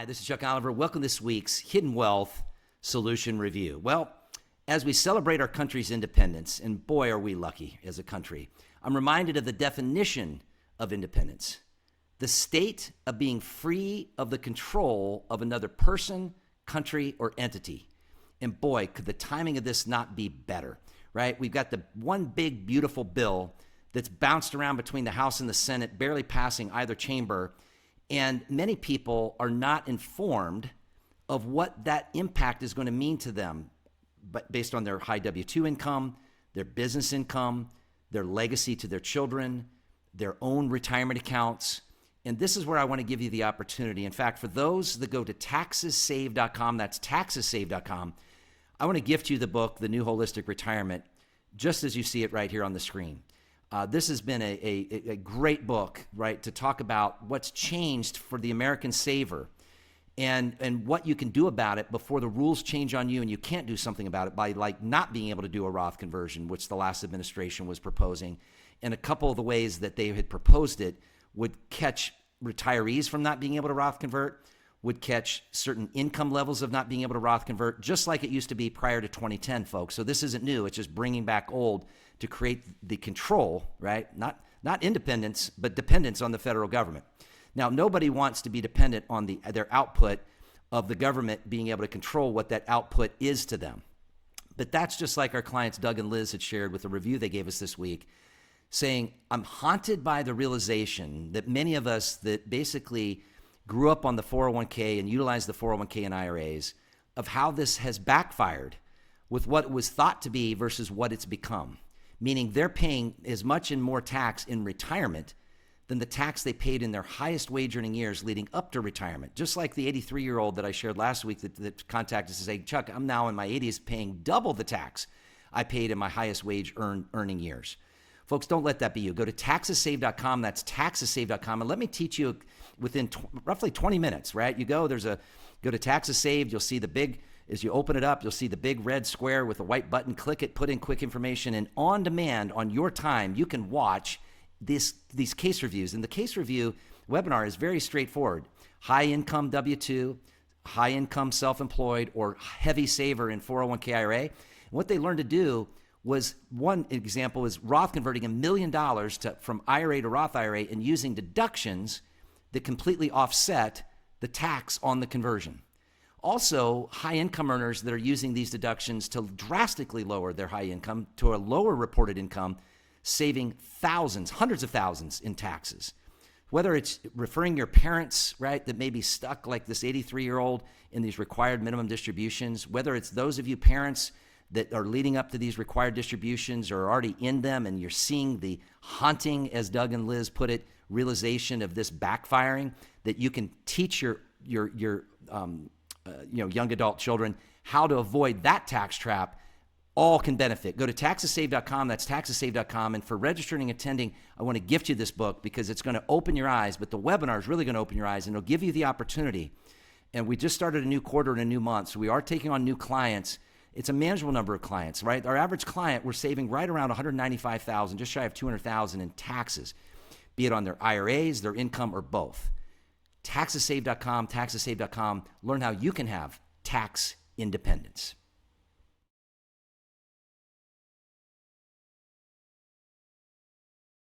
Hi, this is Chuck Oliver. Welcome to this week's Hidden Wealth Solution Review. Well, as we celebrate our country's independence, and boy, are we lucky as a country, I'm reminded of the definition of independence: the state of being free of the control of another person, country, or entity. And boy, could the timing of this not be better, right? We've got the one big, beautiful bill that's bounced around between the House and the Senate, barely passing either chamber. And many people are not informed of what that impact is going to mean to them, but based on their high W-2 income, their business income, their legacy to their children, their own retirement accounts. And this is where I want to give you the opportunity. In fact, for those that go to taxessave.com, that's taxessave.com, I want to gift you the book, The New Holistic Retirement, just as you see it right here on the screen. This has been a great book, right, to talk about what's changed for the American saver and what you can do about it before the rules change on you and you can't do something about it by like not being able to do a Roth conversion, which the last administration was proposing. And a couple of the ways that they had proposed it would catch retirees from not being able to Roth convert, would catch certain income levels of not being able to Roth convert, just like it used to be prior to 2010, folks. So this isn't new. It's just bringing back old to create the control, right? Not independence, but dependence on the federal government. Now, nobody wants to be dependent on their output of the government being able to control what that output is to them. But that's just like our clients Doug and Liz had shared with the review they gave us this week, saying, I'm haunted by the realization that many of us that basically grew up on the 401k and utilized the 401k and IRAs, of how this has backfired with what was thought to be versus what it's become. Meaning they're paying as much and more tax in retirement than the tax they paid in their highest wage earning years leading up to retirement. Just like the 83-year-old that I shared last week that contacted us to say, Chuck, I'm now in my 80s paying double the tax I paid in my highest wage earning years. Folks, don't let that be you. Go to taxessave.com. That's taxessave.com. And let me teach you within roughly 20 minutes, right? Go to TaxesSaved. You'll see the big, as you open it up, you'll see the big red square with a white button. Click it, put in quick information, and on demand, on your time, you can watch these case reviews. And the case review webinar is very straightforward. High income W-2, high income self-employed, or heavy saver in 401k IRA. And what they learned to do was, one example is Roth converting $1 million from IRA to Roth IRA and using deductions that completely offset the tax on the conversion. Also, high income earners that are using these deductions to drastically lower their high income to a lower reported income, saving thousands, hundreds of thousands in taxes. Whether it's referring your parents, right, that may be stuck like this 83-year-old in these required minimum distributions, whether it's those of you parents that are leading up to these required distributions or are already in them, and you're seeing the haunting, as Doug and Liz put it, realization of this backfiring, that you can teach your young adult children how to avoid that tax trap. All can benefit. Go to taxessave.com. That's taxessave.com. And for registering and attending, I want to gift you this book because it's going to open your eyes, but the webinar is really going to open your eyes and it'll give you the opportunity. And we just started a new quarter and a new month, so we are taking on new clients. It's a manageable number of clients, right? Our average client, we're saving right around $195,000, just shy of $200,000 in taxes, be it on their IRAs, their income, or both. Taxessave.com, taxessave.com. Learn how you can have tax independence.